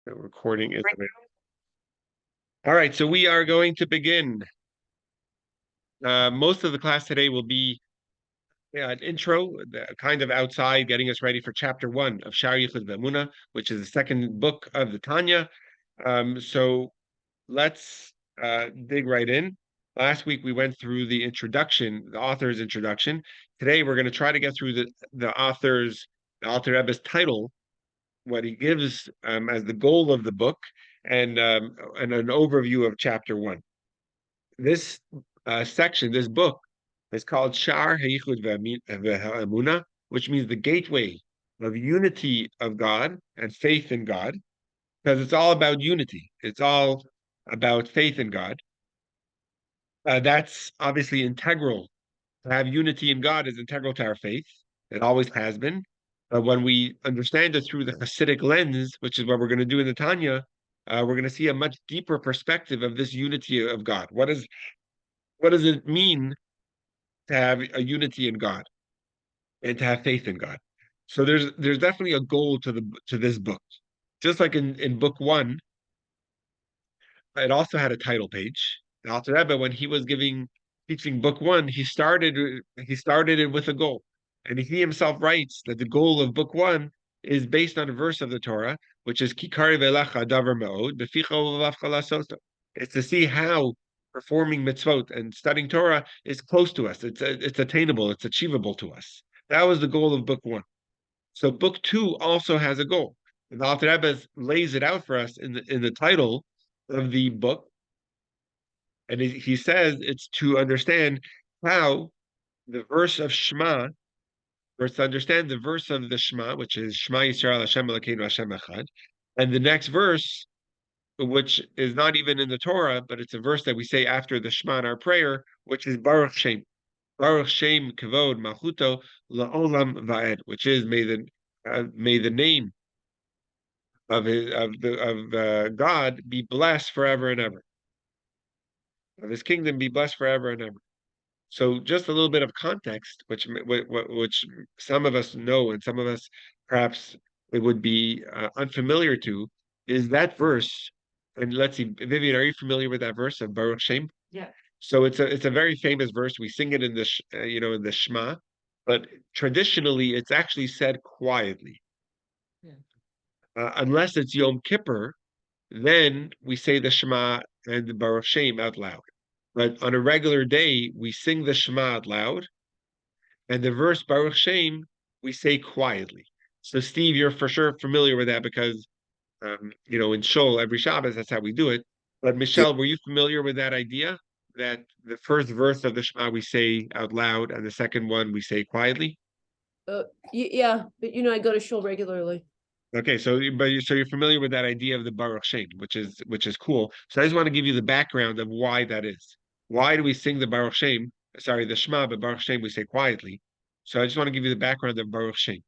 The recording is available. All right, so we are going to begin. Most of the class today will be an intro, kind of outside, getting us ready for chapter 1 of Shar Yichud V'Emunah, which is the second book of the Tanya. So let's dig right in. Last week we went through the introduction, the author's introduction. Today we're going to try to get through the Alter Rebbe's title, what he gives as the goal of the book, and an overview of chapter 1. This section, this book, is called Shar Hayichud Ve'Emunah, which means the gateway of unity of God and faith in God, because it's all about unity. It's all about faith in God. That's obviously integral. To have unity in God is integral to our faith. It always has been. But when we understand it through the Hasidic lens, which is what we're going to do in the Tanya, we're going to see a much deeper perspective of this unity of God. What does it mean to have a unity in God and to have faith in God? So there's definitely a goal to this book. Just like in book 1, it also had a title page. The Alter Rebbe, when he was teaching book 1, he started it with a goal, and he himself writes that the goal of book 1 is based on a verse of the Torah, which is Kikari velecha davar me'od beficha u'vavavcha lasoto. It's to see how performing mitzvot and studying Torah is close to us. It's attainable. It's achievable to us. That was the goal of book 1. So book 2 also has a goal. And the Alter Rebbe lays it out for us in the title of the book, and he says it's to understand how the verse of Shema, or to understand the verse of the Shema, which is Shema Yisrael Hashem Elokeinu Hashem Echad, and the next verse, which is not even in the Torah, but it's a verse that we say after the Shema in our prayer, which is Baruch Shem. Baruch Shem Kavod Malchuto La'olam Va'ed, which is may the name of God be blessed forever and ever. Of his kingdom be blessed forever and ever. So just a little bit of context, which some of us know and some of us perhaps it would be unfamiliar to, is that verse. And let's see, Vivian, are you familiar with that verse of Baruch Shem? Yeah. So it's a very famous verse. We sing it in in the Shema, but traditionally it's actually said quietly. Yeah. Unless it's Yom Kippur, then we say the Shema and the Baruch Shem out loud. But on a regular day, we sing the Shema out loud, and the verse Baruch Shem we say quietly. So, Steve, you're for sure familiar with that because, in Shul every Shabbos, that's how we do it. But Yeah, Michelle, were you familiar with that idea that the first verse of the Shema we say out loud, and the second one we say quietly? Yeah, but I go to shul regularly. Okay, so you're familiar with that idea of the Baruch Shem, which is cool. So I just want to give you the background of why that is. Why do we sing the Baruch Shem? Sorry, the Shema, but Baruch Shem we say quietly. So I just want to give you the background of Baruch Shem.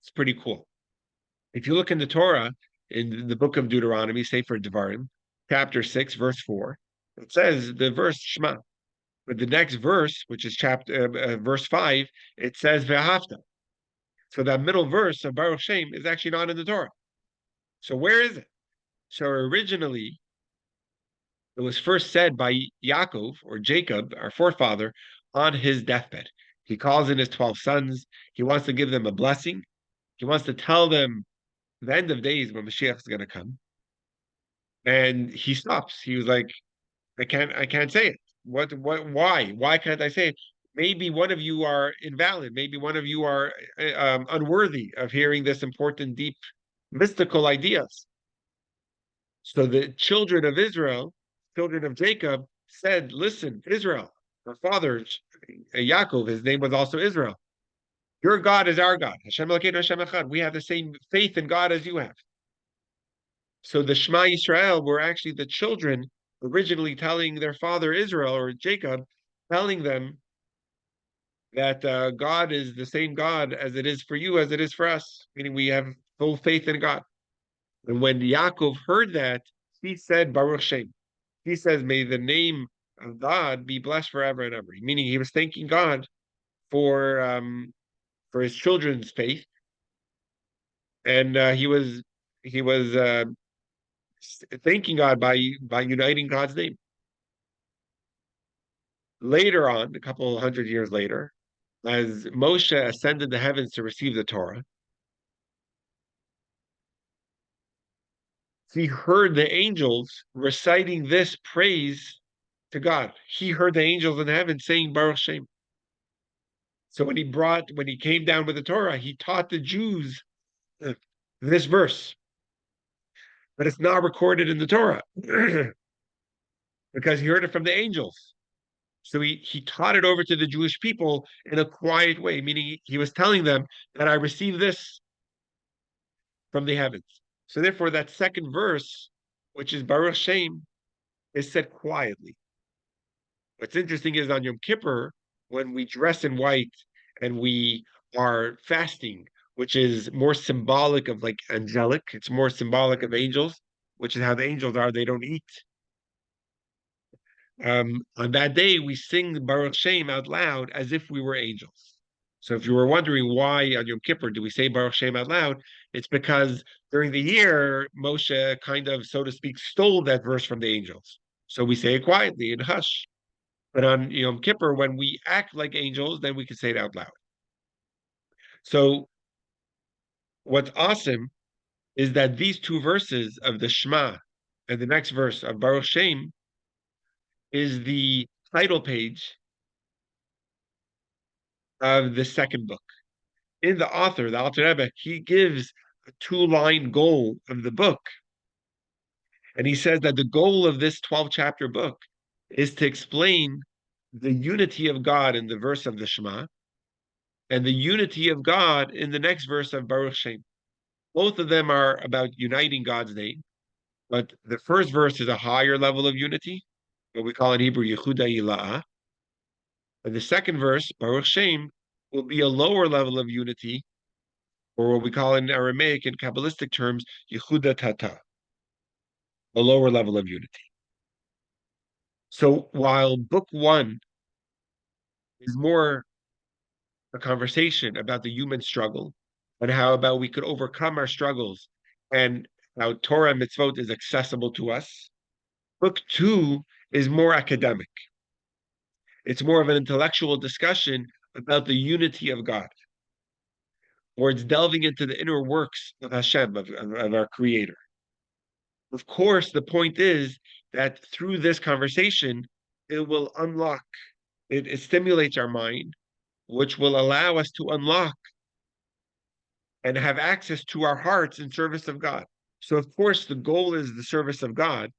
It's pretty cool. If you look in the Torah, in the book of Deuteronomy, Sefer Devarim, chapter 6, verse 4, it says the verse Shema. But the next verse, which is verse 5, it says Ve'ahavta. So that middle verse of Baruch Shem is actually not in the Torah. So where is it? So originally, it was first said by Yaakov or Jacob, our forefather, on his deathbed. He calls in his 12 sons. He wants to give them a blessing. He wants to tell them the end of days when Mashiach is going to come. And he stops. He was like, I can't say it. Why can't I say it? Maybe one of you are invalid. Maybe one of you are unworthy of hearing this important, deep, mystical ideas. So the children of Israel, children of Jacob, said, listen, Israel, our father, Yaakov, his name was also Israel. Your God is our God. Hashem Elokeinu Hashem Echad. We have the same faith in God as you have. So the Shema Yisrael were actually the children originally telling their father Israel or Jacob, telling them that God is the same God as it is for you, as it is for us, meaning we have full faith in God. And when Yaakov heard that, he said, Baruch Shem. He says, may the name of God be blessed forever and ever. Meaning he was thanking God for his children's faith. And he was thanking God by uniting God's name. Later on, a couple hundred years later, as Moshe ascended the heavens to receive the Torah, he heard the angels reciting this praise to God. He heard the angels in heaven saying Baruch Shem. So when he came down with the Torah, he taught the Jews this verse, but it's not recorded in the Torah because he heard it from the angels. So he taught it over to the Jewish people in a quiet way, meaning he was telling them that I received this from the heavens. So therefore, that second verse, which is Baruch Shem, is said quietly. What's interesting is on Yom Kippur, when we dress in white and we are fasting, which is more symbolic of like angelic, it's more symbolic of angels, which is how the angels are, they don't eat. On that day, we sing Baruch Shem out loud as if we were angels. So if you were wondering why on Yom Kippur do we say Baruch Shem out loud, it's because during the year, Moshe kind of, so to speak, stole that verse from the angels. So we say it quietly in hush. But on Yom Kippur, when we act like angels, then we can say it out loud. So what's awesome is that these two verses of the Shema and the next verse of Baruch Shem is the title page of the second book. In the author, the Alter Rebbe, he gives a two-line goal of the book. And he says that the goal of this 12-chapter book is to explain the unity of God in the verse of the Shema and the unity of God in the next verse of Baruch Shem. Both of them are about uniting God's name, but the first verse is a higher level of unity, what we call in Hebrew Yehuda Ila'ah. And the second verse, Baruch Shem, will be a lower level of unity, or what we call in Aramaic in Kabbalistic terms, Yehuda Tata, a lower level of unity. So while book one is more a conversation about the human struggle and how about we could overcome our struggles and how Torah and mitzvot is accessible to us, book two is more academic. It's more of an intellectual discussion about the unity of God, where it's delving into the inner works of Hashem, of our Creator. Of course, the point is that through this conversation, it will unlock, it stimulates our mind, which will allow us to unlock and have access to our hearts in service of God. So, of course, the goal is the service of God,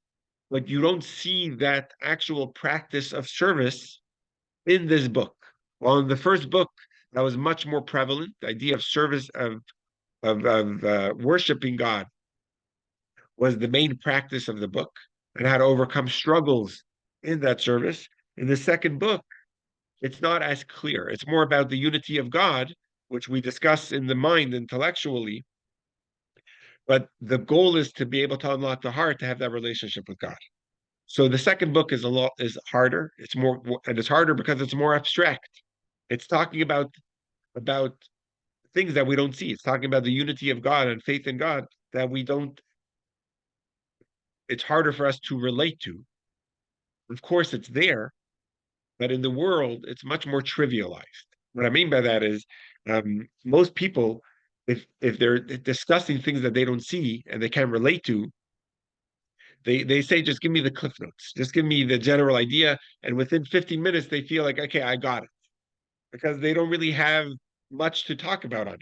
but you don't see that actual practice of service in this book. While in the first book, that was much more prevalent, the idea of service, of worshiping God was the main practice of the book and how to overcome struggles in that service. In the second book, it's not as clear. It's more about the unity of God, which we discuss in the mind intellectually. But the goal is to be able to unlock the heart to have that relationship with God. So the second book is harder. It's more, and it's harder because it's more abstract. It's talking about things that we don't see. It's talking about the unity of God and faith in God that we don't. It's harder for us to relate to. Of course, it's there, but in the world, it's much more trivialized. What I mean by that is, most people, if they're discussing things that they don't see and they can't relate to, they say, just give me the cliff notes, just give me the general idea, and within 15 minutes, they feel like, okay, I got it, because they don't really have much to talk about on it.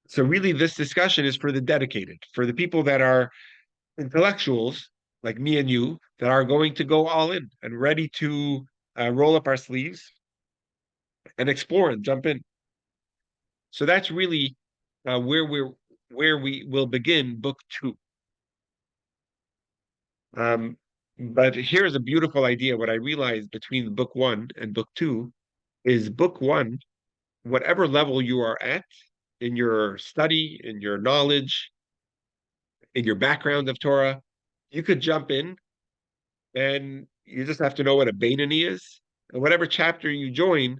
So really, this discussion is for the dedicated, for the people that are intellectuals like me and you that are going to go all in and ready to roll up our sleeves and explore and jump in. So that's really where we will begin book two. But here's a beautiful idea. What I realized between book one and book two is book one, whatever level you are at in your study, in your knowledge, in your background of Torah, you could jump in and you just have to know what a Beinoni is. And whatever chapter you join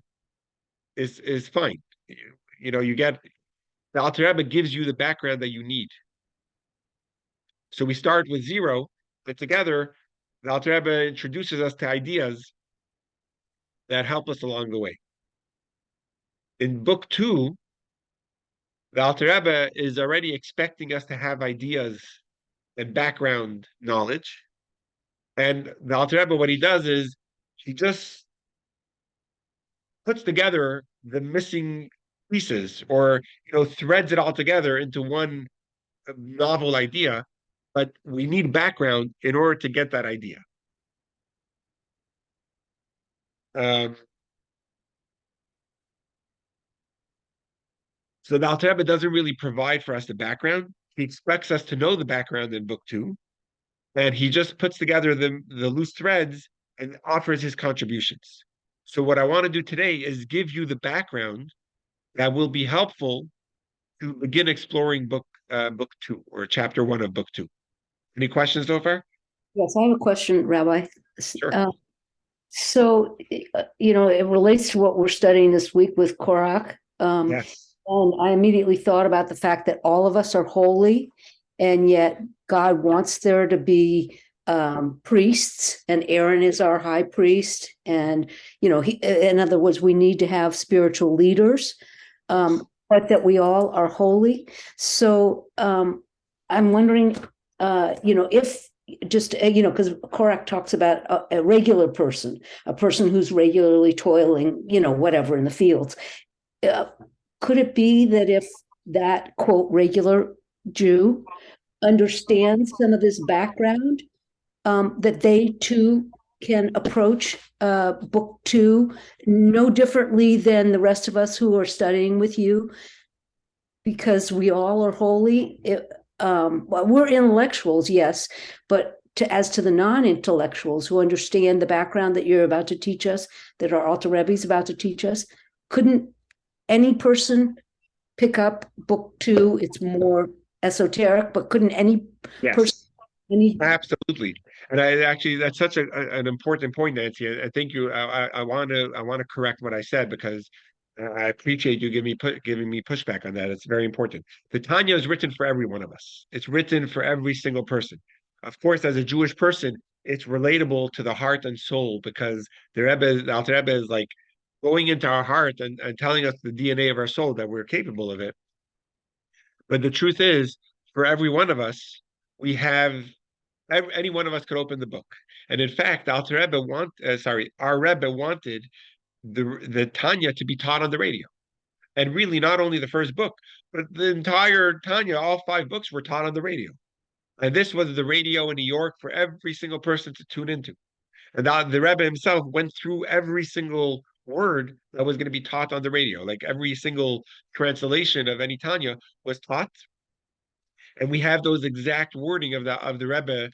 is fine. You know, you get the Alter Rebbe gives you the background that you need. So we start with zero, but together, the Alter Rebbe introduces us to ideas that help us along the way. In book two, the Alter Rebbe is already expecting us to have ideas and background knowledge. And the Alter Rebbe, what he does is he just puts together the missing pieces, or threads it all together into one novel idea. But we need background in order to get that idea. Um, so the Alter Rebbe doesn't really provide for us the background. He expects us to know the background in book two, and he just puts together the loose threads and offers his contributions. So what I want to do today is give you the background that will be helpful to begin exploring book two, or chapter one of book two. Any questions so far? Yes, I have a question, Rabbi. Sure. So, it relates to what we're studying this week with Korach. Yes. And I immediately thought about the fact that all of us are holy, and yet God wants there to be priests, and Aaron is our high priest. And, in other words, we need to have spiritual leaders, but that we all are holy. So I'm wondering, if just, because Korach talks about a regular person, a person who's regularly toiling, whatever in the fields. Could it be that if that, quote, regular Jew understands some of this background, that they too can approach book two no differently than the rest of us who are studying with you? Because we all are holy. Well, we're intellectuals, yes, but as to the non-intellectuals who understand the background that you're about to teach us, that our Alter Rebbe is about to teach us, couldn't any person pick up book two? It's more esoteric, but couldn't any person? Yes, absolutely. And that's such an important point, Nancy. I think I want to correct what I said, because I appreciate you giving me pushback on that. It's very important. The Tanya is written for every one of us. It's written for every single person. Of course, as a Jewish person, it's relatable to the heart and soul, because the Alter Rebbe is like going into our heart and telling us the DNA of our soul, that we're capable of it. But the truth is, for every one of us, we have any one of us could open the book. And in fact, our Rebbe wanted the Tanya to be taught on the radio. And really, not only the first book, but the entire Tanya, all five books were taught on the radio. And this was the radio in New York for every single person to tune into. And the Rebbe himself went through every single word that was going to be taught on the radio. Like every single translation of any Tanya was taught, and we have those exact wording of the Rebbe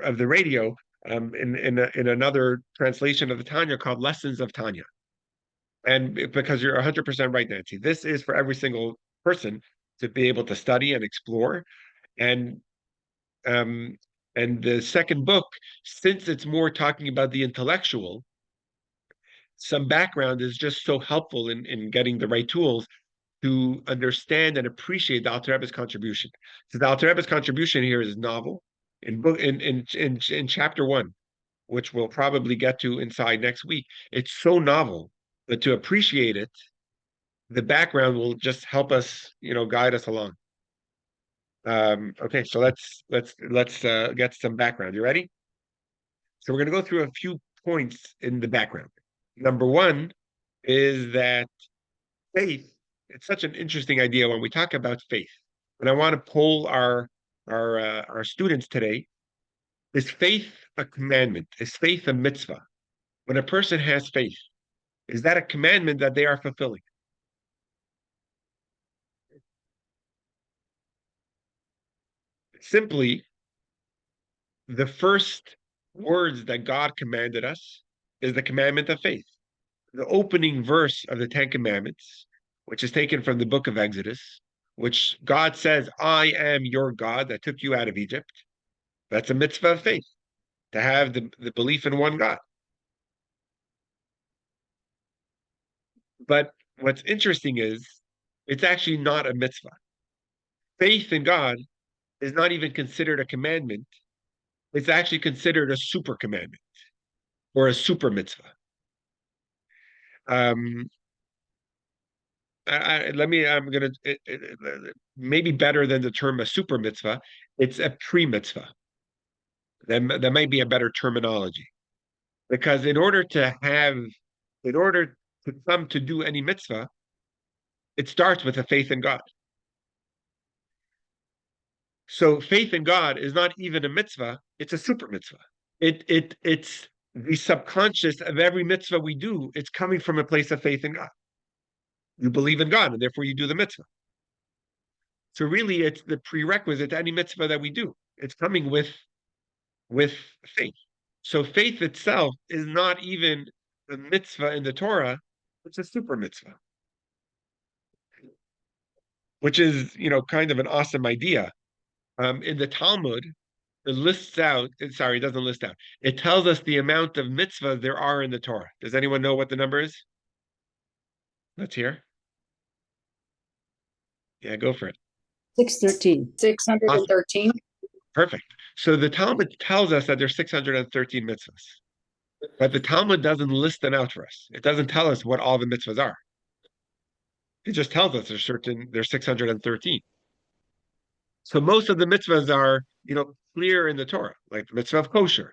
of the radio in another translation of the Tanya called Lessons of Tanya. And because you're 100% right, Nancy, this is for every single person to be able to study and explore. And um, and the second book, since it's more talking about the intellectual, some background is just so helpful in getting the right tools to understand and appreciate the Alter Rebbe's contribution. So the Alter Rebbe's contribution here is novel. In chapter one, which we'll probably get to inside next week, it's so novel, but to appreciate it, the background will just help us, guide us along. Okay, so let's get some background. You ready? So we're going to go through a few points in the background. Number one is that faith, it's such an interesting idea when we talk about faith. And I want to poll our students today. Is faith a commandment? Is faith a mitzvah? When a person has faith, is that a commandment that they are fulfilling? Simply, the first words that God commanded us is the commandment of faith. The opening verse of the Ten Commandments, which is taken from the book of Exodus, which God says, I am your God that took you out of Egypt. That's a mitzvah of faith, to have the belief in one God. But what's interesting is it's actually not a mitzvah. Faith in God is not even considered a commandment. It's actually considered a super commandment or a super mitzvah. Um, I'm gonna maybe better than the term a super mitzvah. It's a pre mitzvah. That might be a better terminology because in order to come to do any mitzvah, it starts with a faith in God. So faith in God is not even a mitzvah; it's a super mitzvah. It's the subconscious of every mitzvah we do. It's coming from a place of faith in God. You believe in God, and therefore you do the mitzvah. So really, it's the prerequisite to any mitzvah that we do. It's coming with faith. So faith itself is not even a mitzvah in the Torah; it's a super mitzvah, which is kind of an awesome idea. In the Talmud, it lists out. Sorry, it doesn't list out. It tells us the amount of mitzvahs there are in the Torah. Does anyone know what the number is? Let's hear. Yeah, go for it. 613. 613. Perfect. So the Talmud tells us that there's 613 mitzvahs, but the Talmud doesn't list them out for us. It doesn't tell us what all the mitzvahs are. It just tells us there's 613. So most of the mitzvahs are, clear in the Torah, like the mitzvah of kosher.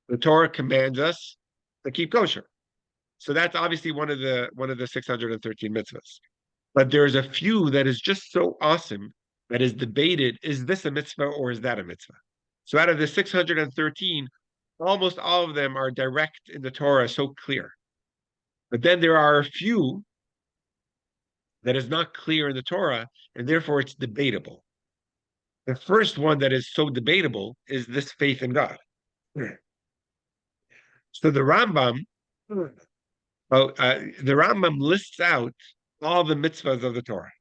The Torah commands us to keep kosher. So that's obviously one of the 613 mitzvahs. But there's a few that is just so awesome that is debated, is this a mitzvah or is that a mitzvah? So out of the 613, almost all of them are direct in the Torah, so clear. But then there are a few that is not clear in the Torah, and therefore it's debatable. The first one that is so debatable is this faith in God. So the Rambam lists out all the mitzvahs of the Torah.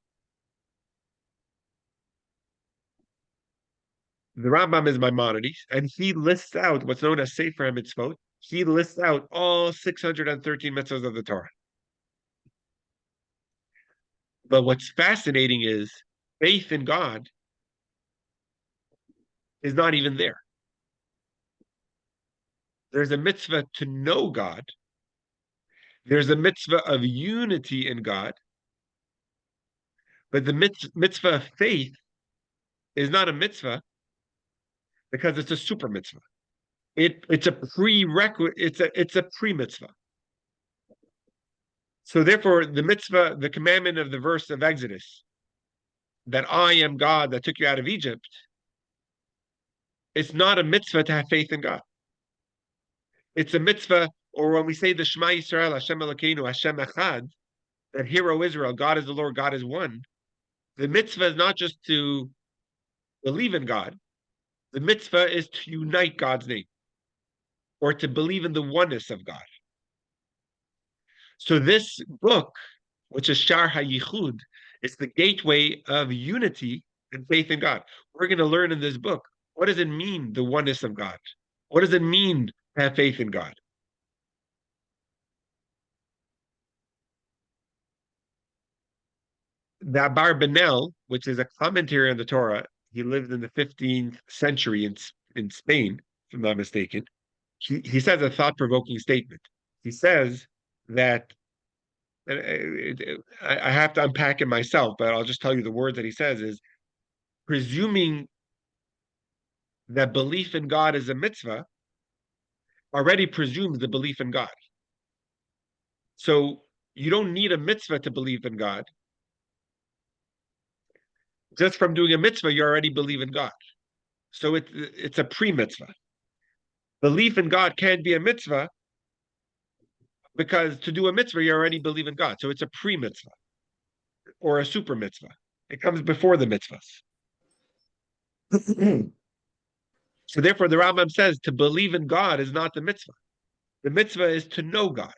The Rambam is Maimonides, and he lists out what's known as Sefer HaMitzvot. He lists out all 613 mitzvahs of the Torah. But what's fascinating is faith in God is not even there. There's a mitzvah to know God. There's a mitzvah of unity in God. But the mitzvah of faith is not a mitzvah because it's a super mitzvah. It's a prerequisite. It's a pre-mitzvah. So therefore, the commandment of the verse of Exodus, that I am God that took you out of Egypt, it's not a mitzvah to have faith in God. It's a mitzvah, or when we say the Shema Yisrael, Hashem Elokeinu, Hashem Echad, that hear, O Israel, God is the Lord, God is one. The mitzvah is not just to believe in God. The mitzvah is to unite God's name, or to believe in the oneness of God. So this book, which is Shar HaYichud, is the gateway of unity and faith in God. We're going to learn in this book, what does it mean, the oneness of God? What does it mean to have faith in God? The Abarbanel, which is a commentary on the Torah, he lived in the 15th century in Spain, if I'm not mistaken. He says a thought-provoking statement. He says that, I have to unpack it myself, but I'll just tell you the words that he says is, presuming that belief in God is a mitzvah already presumes the belief in God. So you don't need a mitzvah to believe in God. Just from doing a mitzvah, you already believe in God. So it's a pre-mitzvah. Belief in God can't be a mitzvah because to do a mitzvah, you already believe in God. So it's a pre-mitzvah or a super mitzvah. It comes before the mitzvahs. So therefore, the Rambam says to believe in God is not the mitzvah. The mitzvah is to know God.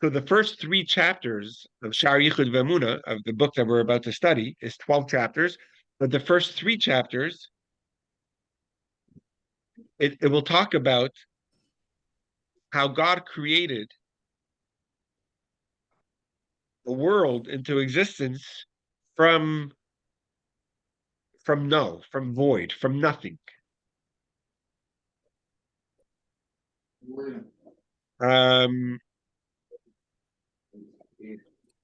So the first 3 chapters of Shar Yichud V'Emunah, of the book that we're about to study, is 12 chapters. But the first 3 chapters, it will talk about how God created a world into existence from null, from void, from nothing. Um,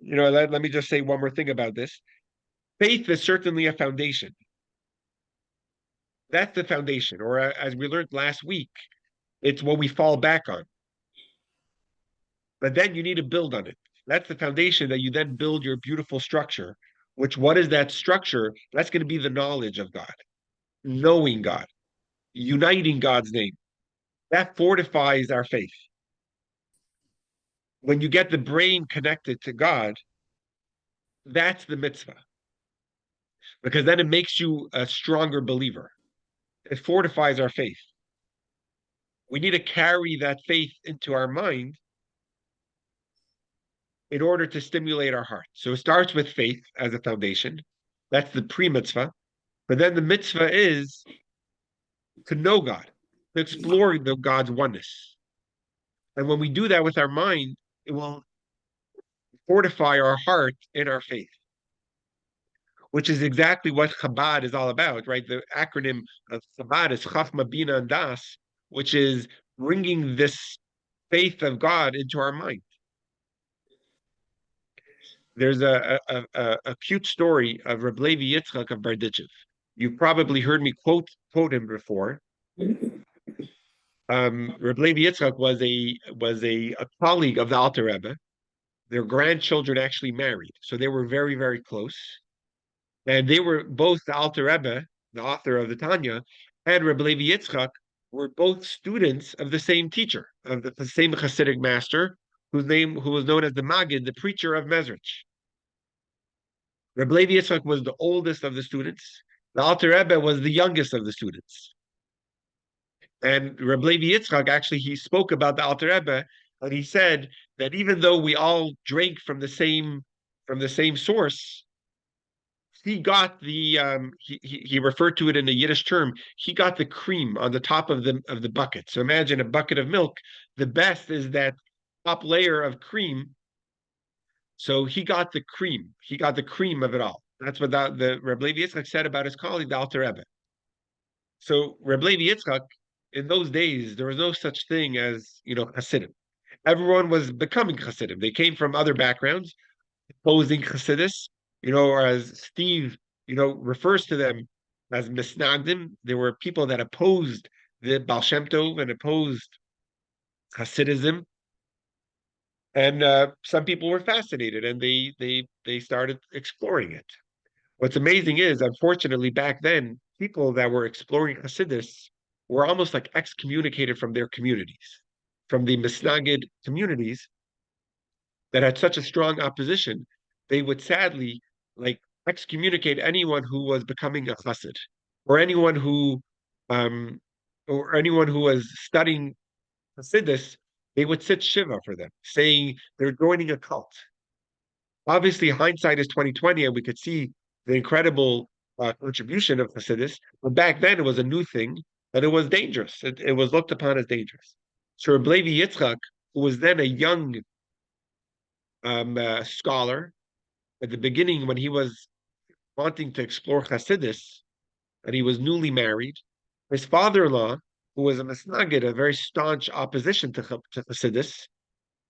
let me just say one more thing about this. Faith is certainly a foundation. That's the foundation, or as we learned last week, it's what we fall back on. But then you need to build on it. That's the foundation that you then build your beautiful structure, which what is that structure? That's going to be the knowledge of God, knowing God, uniting God's name. That fortifies our faith. When you get the brain connected to God, that's the mitzvah. Because then it makes you a stronger believer. It fortifies our faith. We need to carry that faith into our mind in order to stimulate our heart. So it starts with faith as a foundation. That's the pre-mitzvah. But then the mitzvah is to know God, to explore God's oneness. And when we do that with our mind, it will fortify our heart in our faith, which is exactly what Chabad is all about, right? The acronym of Chabad is Chachma, Bina, and Das, which is bringing this faith of God into our mind. There's a cute story of Reb Levi Yitzchak of Berditchev. You've probably heard me quote him before. Reb Levi Yitzchak was a colleague of the Alter Rebbe. Their grandchildren actually married, so they were very, very close. And they were both the Alter Rebbe, the author of the Tanya, and Reb Levi Yitzchak were both students of the same teacher, of the same Hasidic master, who was known as the Maggid, the preacher of Mezrich. Reb Levi Yitzchak was the oldest of the students. The Alter Rebbe was the youngest of the students. And Reb Levi Yitzchak, actually, he spoke about the Alter Rebbe, and he said that even though we all drank from the same source, he got the he referred to it in a Yiddish term. He got the cream on the top of the bucket. So imagine a bucket of milk. The best is that top layer of cream. So he got the cream. He got the cream of it all. That's what the Reb Levi Yitzchak said about his colleague, the Alter Rebbe. So Reb Levi Yitzchak, in those days, there was no such thing as Hasidim. Everyone was becoming Hasidim. They came from other backgrounds, opposing Hasidus, or as Steve, refers to them as Misnagdim. There were people that opposed the Baal Shem Tov and opposed Hasidism. And some people were fascinated, and they started exploring it. What's amazing is, unfortunately, back then, people that were exploring Hasidus were almost like excommunicated from their communities, from the Misnagid communities that had such a strong opposition. They would sadly like excommunicate anyone who was becoming a Chassid, or um, anyone who was studying Hasidus. They would sit shiva for them, saying they're joining a cult. Obviously, hindsight is 2020, and we could see the incredible contribution of Hasidus. But back then, it was a new thing, and it was dangerous. It was looked upon as dangerous. So Reb Levi Yitzchak, who was then a young scholar, at the beginning when he was wanting to explore Hasidus, and he was newly married, his father-in-law, who was a Masnagid, a very staunch opposition to Hasidus,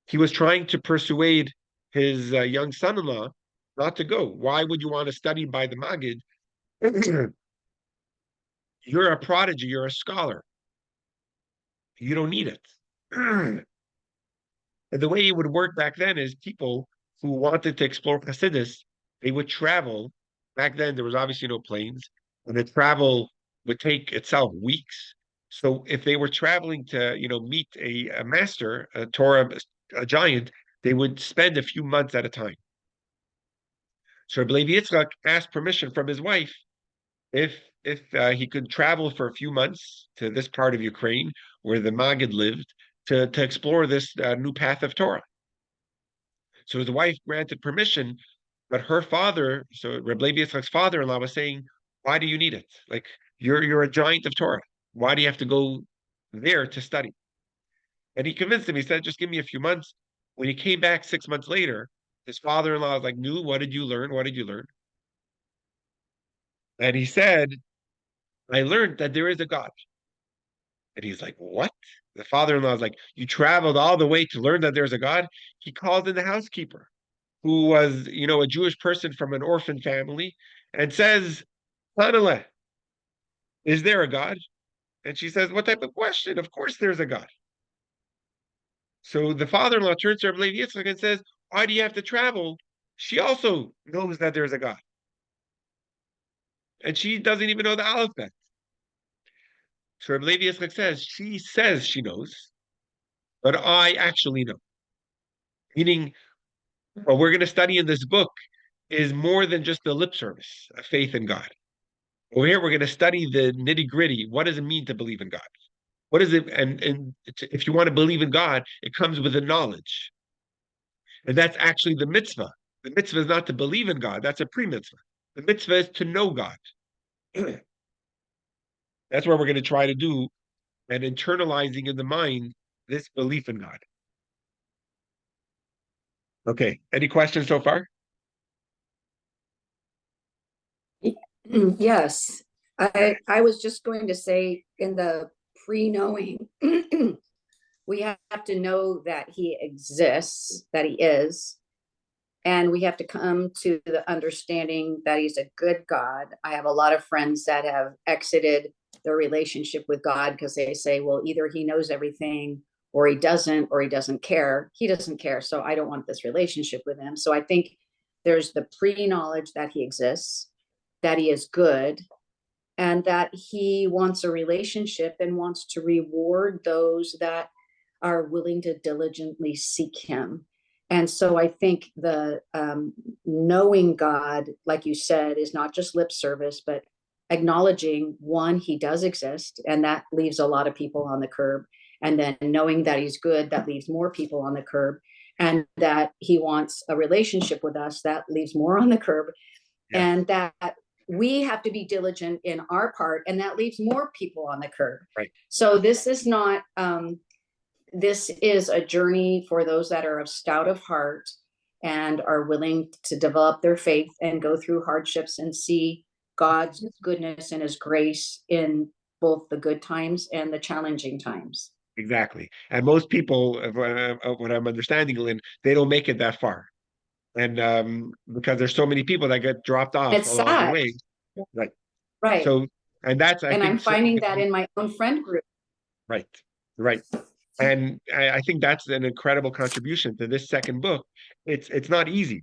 he was trying to persuade his young son-in-law not to go. Why would you want to study by the Maggid? You're a prodigy, you're a scholar. You don't need it. And the way it would work back then is people who wanted to explore Hasidus, they would travel. Back then, there was obviously no planes, and the travel would take itself weeks. So if they were traveling to, meet a master, a Torah, a giant, they would spend a few months at a time. So Rabbi Levi Yitzchak asked permission from his wife if he could travel for a few months to this part of Ukraine where the Maggid lived to explore this new path of Torah. So his wife granted permission, but her father, so Reb Levi Yitzchak's father-in-law, was saying, "Why do you need it? Like you're a giant of Torah. Why do you have to go there to study?" And he convinced him. He said, "Just give me a few months." When he came back 6 months later, His father-in-law is like, "Nu, what did you learn? What did you learn?" And he said, "I learned that there is a God." And he's like, "What?" The father-in-law is like, "You traveled all the way to learn that there's a God?" He called in the housekeeper, who was, a Jewish person from an orphan family, and says, "Hanale, is there a God?" And she says, "What type of question? Of course there's a God." So the father-in-law turns to Rabbi Yitzchak and says, "Why do you have to travel? She also knows that there's a God. And she doesn't even know the alphabet." So Rabbi Yitzchak she says she knows, but I actually know. Meaning, what we're going to study in this book is more than just the lip service of faith in God. Over here, we're going to study the nitty gritty. What does it mean to believe in God? What is it? And if you want to believe in God, it comes with a knowledge. And that's actually the mitzvah. The mitzvah is not to believe in God. That's a pre-mitzvah. The mitzvah is to know God. That's what we're going to try to do, and internalizing in the mind this belief in God. Okay. Any questions so far? Yes, I was just going to say in the pre-knowing, we have to know that he exists, that he is, and we have to come to the understanding that he's a good God. I have a lot of friends that have exited their relationship with God because they say, well, either he knows everything or he doesn't care. He doesn't care, so I don't want this relationship with him. So I think there's the pre-knowledge that he exists, that he is good, and that he wants a relationship and wants to reward those that are willing to diligently seek him. And so I think the knowing God, like you said, is not just lip service, but acknowledging, one, he does exist, and that leaves a lot of people on the curb. And then knowing that he's good, that leaves more people on the curb. And that he wants a relationship with us, that leaves more on the curb. Yes. And that we have to be diligent in our part, and that leaves more people on the curb. Right. So this is not, this is a journey for those that are of stout of heart and are willing to develop their faith and go through hardships and see God's goodness and his grace in both the good times and the challenging times. Exactly. And most people, of what I'm understanding, Lynn, they don't make it that far. And because there's so many people that get dropped off It's along the sad. way. Right. Right. So, and that's, I And think, I'm finding that in my own friend group. right, right. And I think that's an incredible contribution to this second book. It's not easy.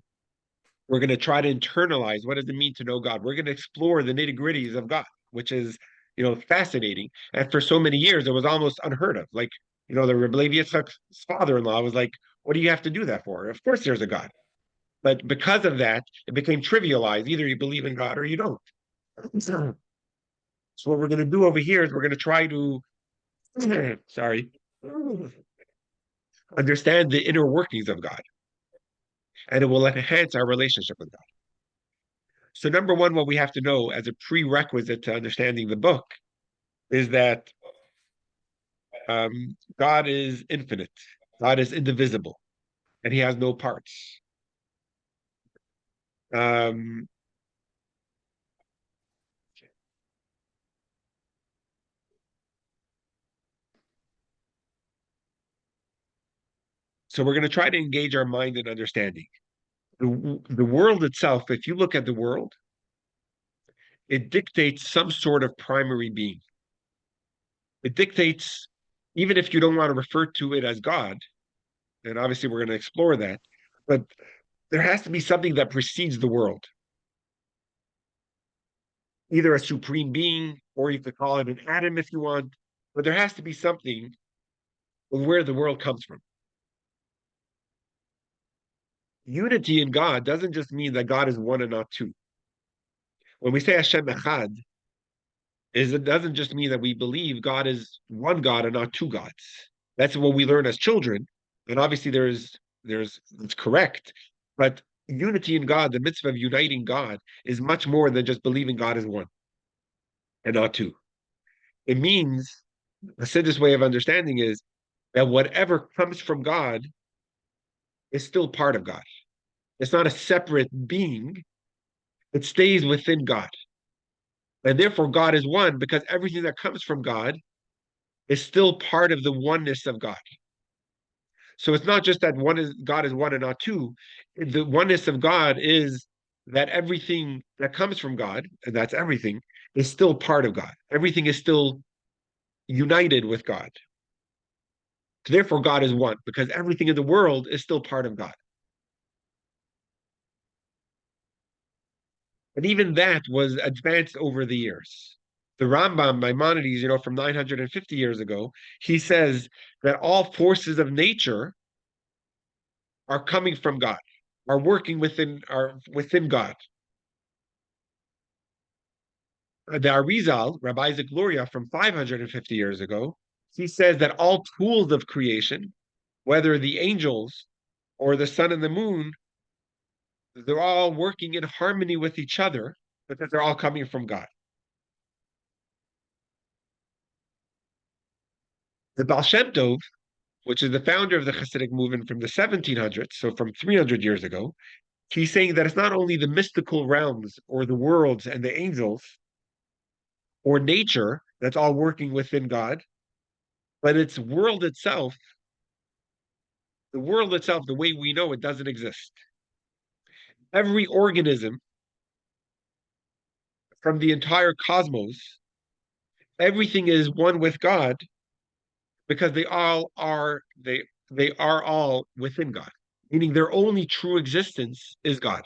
We're going to try to internalize what does it mean to know God. We're going to explore the nitty-gritties of God, which is, fascinating. And for so many years, it was almost unheard of. Like, the Rebbe Yitzchak's father-in-law was like, "What do you have to do that for? Of course there's a God." But because of that, it became trivialized. Either you believe in God or you don't. So what we're going to do over here is we're going to try to, sorry, understand the inner workings of God, and it will enhance our relationship with God. So number one, what we have to know as a prerequisite to understanding the book is that God is infinite, God is indivisible, and he has no parts. Um, so we're going to try to engage our mind in understanding. The world itself, if you look at the world, it dictates some sort of primary being. It dictates, even if you don't want to refer to it as God, and obviously we're going to explore that, but there has to be something that precedes the world. Either a supreme being, or you could call it an atom if you want, but there has to be something of where the world comes from. Unity in God doesn't just mean that God is one and not two. When we say Hashem Echad, it doesn't just mean that we believe God is one God and not two gods. That's what we learn as children. And obviously it's correct. But unity in God, the mitzvah of uniting God, is much more than just believing God is one and not two. It means, a Siddish way of understanding is that whatever comes from God is still part of God. It's not a separate being. It stays within God. And therefore, God is one because everything that comes from God is still part of the oneness of God. So it's not just that God is one and not two. The oneness of God is that everything that comes from God, and that's everything, is still part of God. Everything is still united with God. Therefore, God is one because everything in the world is still part of God. And even that was advanced over the years. The Rambam, Maimonides, from 950 years ago, he says that all forces of nature are coming from God, are working within God. The Arizal, Rabbi Isaac Luria, from 550 years ago, he says that all tools of creation, whether the angels or the sun and the moon, they're all working in harmony with each other because they're all coming from God. The Baal Shem Tov, which is the founder of the Hasidic movement from the 1700s, so from 300 years ago, he's saying that it's not only the mystical realms or the worlds and the angels or nature that's all working within God, but it's world itself. The world itself, the way we know it, doesn't exist. Every organism from the entire cosmos, everything is one with God because they are all within God, meaning their only true existence is God.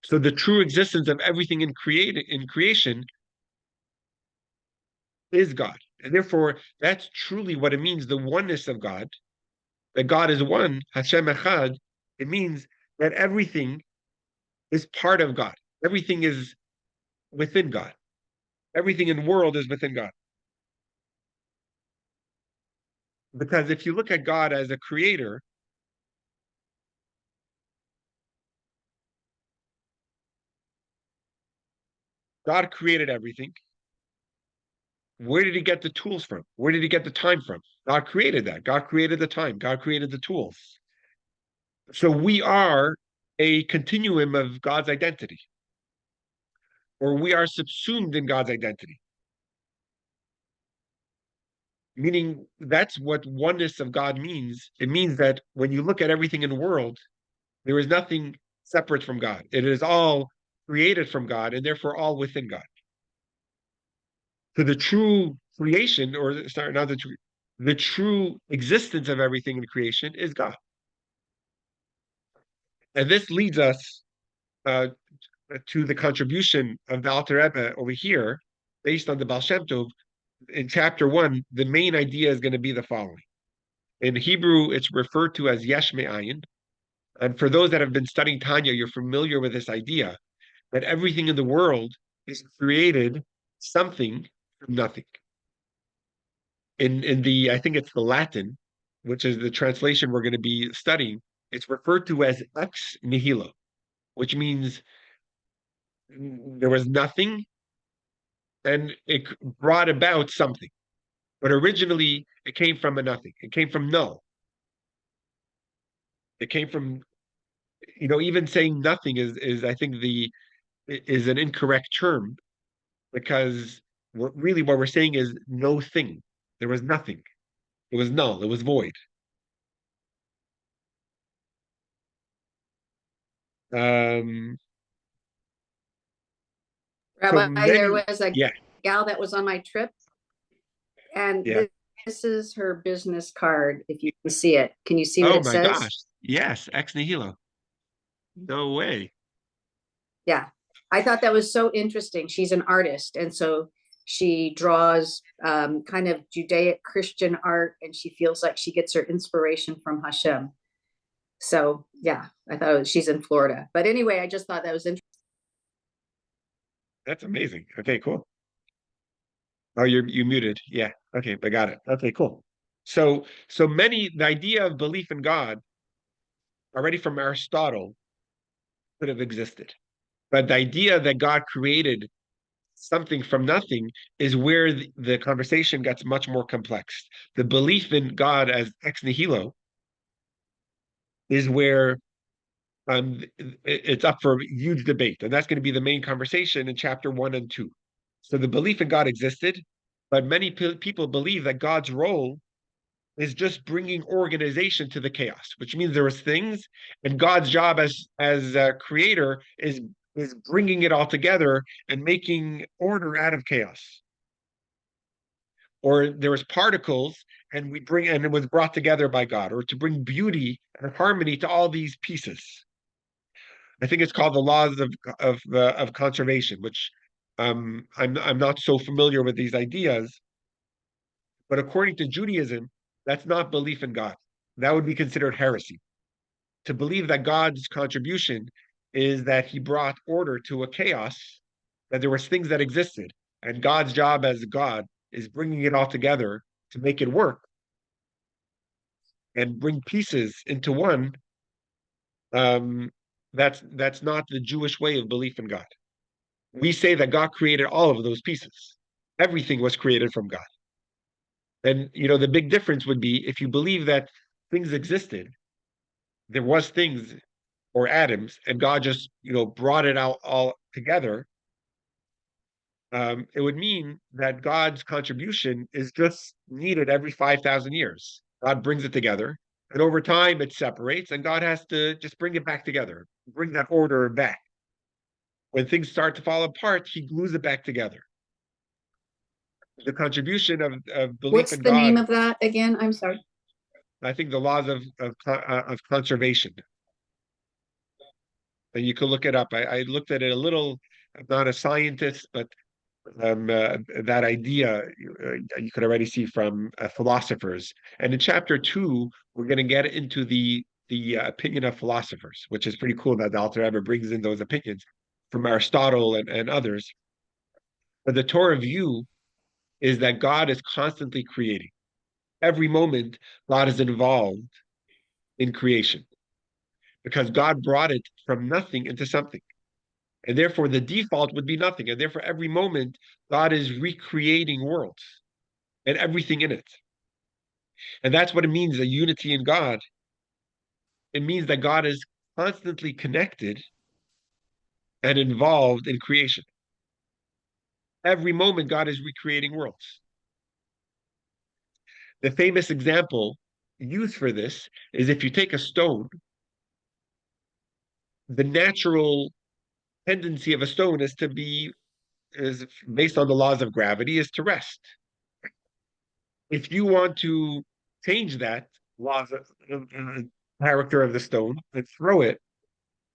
So the true existence of everything in creation is God. And therefore, that's truly what it means, the oneness of God, that God is one, Hashem Echad. It means that everything is part of God. Everything is within God. Everything in the world is within God. Because if you look at God as a creator, God created everything. Where did he get the tools from? Where did he get the time from? God created that. God created the time. God created the tools. So we are a continuum of God's identity, or we are subsumed in God's identity. Meaning that's what oneness of God means. It means that when you look at everything in the world, there is nothing separate from God. It is all created from God and therefore all within God. So the true creation, or sorry, not the true existence of everything in creation is God. And this leads us to the contribution of the Alter Rebbe over here, based on the Baal Shem Tov. In chapter 1, the main idea is going to be the following. In Hebrew, it's referred to as Yesh Me'ayin. And for those that have been studying Tanya, you're familiar with this idea that everything in the world is created something from nothing. In the, I think it's the Latin, which is the translation we're going to be studying, it's referred to as ex nihilo, which means there was nothing and it brought about something. But originally it came from a nothing. It came from null. It came from, even saying nothing is I think is an incorrect term because what we're saying is no thing. There was nothing. It was null. It was void. Um, so Rabbi, there many, was a yeah, gal that was on my trip, and yeah. this is her business card. If you can see it, can you see what Oh it my says? gosh. Yes, ex nihilo. No way. Yeah, I thought that was so interesting. She's an artist, and so she draws kind of Judaic Christian art, and she feels like she gets her inspiration from Hashem. So yeah, I thought she's in Florida. But anyway, I just thought that was interesting. That's amazing. Okay, cool. Oh, you muted. Yeah. Okay, I got it. Okay, cool. The idea of belief in God already from Aristotle could have existed. But the idea that God created something from nothing is where the conversation gets much more complex. The belief in God as ex nihilo is where it's up for huge debate, and that's going to be the main conversation in chapter 1 and 2. So the belief in God existed, but many people believe that God's role is just bringing organization to the chaos, which means there was things, and God's job as a creator is bringing it all together and making order out of chaos. Or there was particles, and it was brought together by God, or to bring beauty and harmony to all these pieces. I think it's called the laws of conservation, which I'm not so familiar with these ideas, but according to Judaism, that's not belief in God. That would be considered heresy. To believe that God's contribution is that he brought order to a chaos, that there was things that existed, and God's job as God is bringing it all together to make it work and bring pieces into one. That's not the Jewish way of belief in God. We say that God created all of those pieces. Everything was created from God. And the big difference would be if you believe that things existed, there was things or atoms, and God just brought it out all together. It would mean that God's contribution is just needed every 5,000 years. God brings it together, and over time it separates, and God has to just bring it back together, bring that order back. When things start to fall apart, he glues it back together. The contribution of belief What's in the name God, of that again? I'm sorry. I think the laws of conservation. And you could look it up. I looked at it a little. I'm not a scientist, but that idea you could already see from philosophers. And in chapter 2, we're going to get into the opinion of philosophers, which is pretty cool that the Alter Rebbe brings in those opinions from Aristotle and others. But the Torah view is that God is constantly creating. Every moment, God is involved in creation because God brought it from nothing into something. And therefore, the default would be nothing. And therefore, every moment, God is recreating worlds and everything in it. And that's what it means, the unity in God. It means that God is constantly connected and involved in creation. Every moment, God is recreating worlds. The famous example used for this is if you take a stone, the natural tendency of a stone is based on the laws of gravity, is to rest. If you want to change that laws of character of the stone and throw it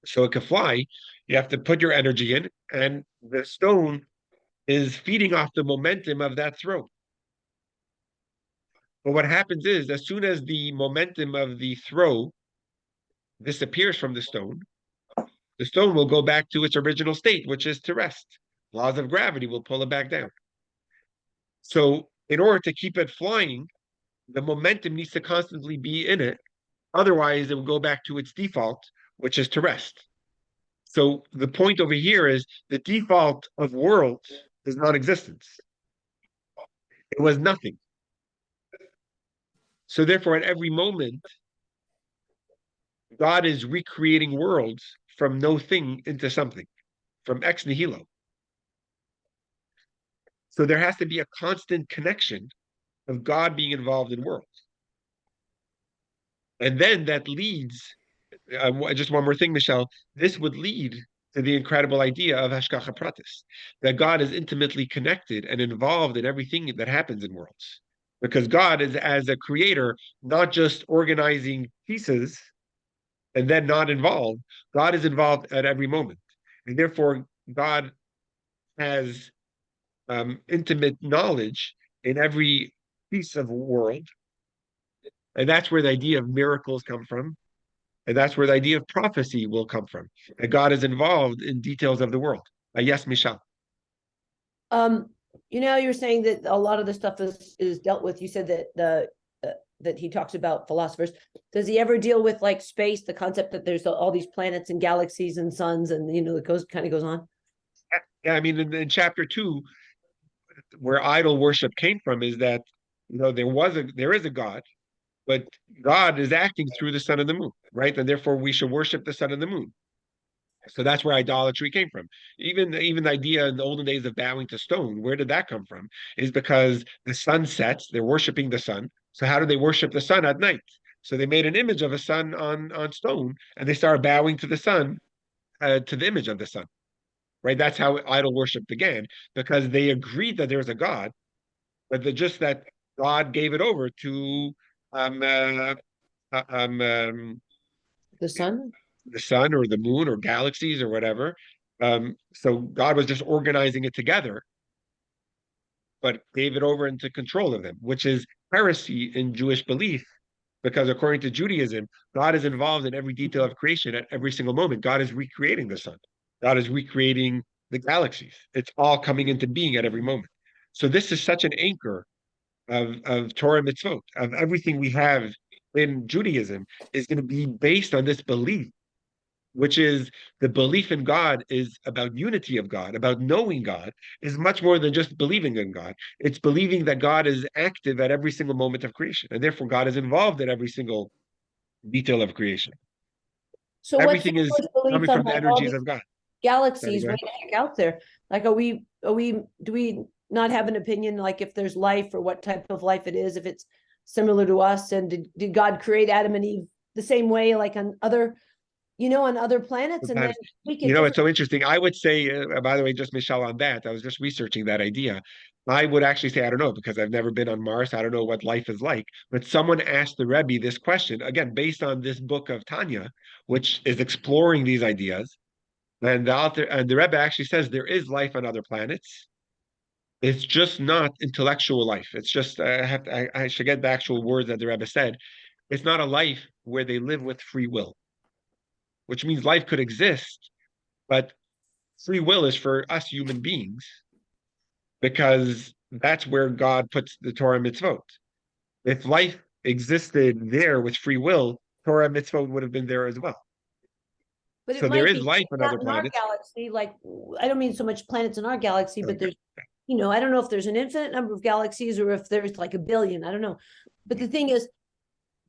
so it can fly, you have to put your energy in, and the stone is feeding off the momentum of that throw. But what happens is, as soon as the momentum of the throw disappears from the stone will go back to its original state, which is to rest. Laws of gravity will pull it back down. So in order to keep it flying, the momentum needs to constantly be in it. Otherwise, it will go back to its default, which is to rest. So the point over here is the default of worlds is non-existence. It was nothing. So therefore, at every moment, God is recreating worlds from no thing into something, from ex nihilo. So there has to be a constant connection of God being involved in worlds. And then that leads, just one more thing, Michelle, this would lead to the incredible idea of Hashgacha Pratis, that God is intimately connected and involved in everything that happens in worlds. Because God is, as a creator, not just organizing pieces and then not involved. God is involved at every moment. And therefore, God has intimate knowledge in every piece of world. And that's where the idea of miracles come from. And that's where the idea of prophecy will come from. And God is involved in details of the world. Yes, Michelle. You're saying that a lot of the stuff is dealt with. You said that that he talks about philosophers. Does he ever deal with like space, the concept that there's all these planets and galaxies and suns, and it goes on? Yeah, I mean, in chapter 2, where idol worship came from is that there is a God, but God is acting through the sun and the moon, right? And therefore we should worship the sun and the moon. So that's where idolatry came from. Even the idea in the olden days of bowing to stone, where did that come from? Is because the sun sets, they're worshiping the sun. So how do they worship the sun at night? So they made an image of a sun on stone, and they started bowing to the sun, to the image of the sun. Right? That's how idol worship began, because they agreed that there's a God, but just that God gave it over to um, uh, uh, um, um, The sun? the sun or the moon or galaxies or whatever. So God was just organizing it together, but gave it over into control of them, which is heresy in Jewish belief. Because according to Judaism, God is involved in every detail of creation at every single moment. God is recreating the sun. God is recreating the galaxies. It's all coming into being at every moment. So this is such an anchor of Torah mitzvot, of everything we have in Judaism is going to be based on this belief, which is the belief in God is about unity of God, about knowing God, is much more than just believing in God. It's believing that God is active at every single moment of creation, and therefore God is involved in every single detail of creation. So what's Everything your is belief coming on from the like all energies these of God. galaxies Go way ahead. the heck out there? Like, do we not have an opinion, like if there's life or what type of life it is, if it's similar to us? And did God create Adam and Eve the same way, like on other, on other planets? And then Sometimes, we get you know, it's different. so interesting. I would say, by the way, just Michelle on that, I was just researching that idea. I would actually say, I don't know, because I've never been on Mars. I don't know what life is like. But someone asked the Rebbe this question, again, based on this book of Tanya, which is exploring these ideas. And the author and the Rebbe actually says there is life on other planets. It's just not intellectual life. It's just, I should get the actual words that the Rebbe said. It's not a life where they live with free will, which means life could exist, but free will is for us human beings because that's where God puts the Torah mitzvot. If life existed there with free will, Torah mitzvot would have been there as well. But it So there might is be life on not other in our planets. galaxy. Like, I don't mean so much planets in our galaxy, but Okay. there's, I don't know if there's an infinite number of galaxies or if there's like a billion. I don't know. But the thing is,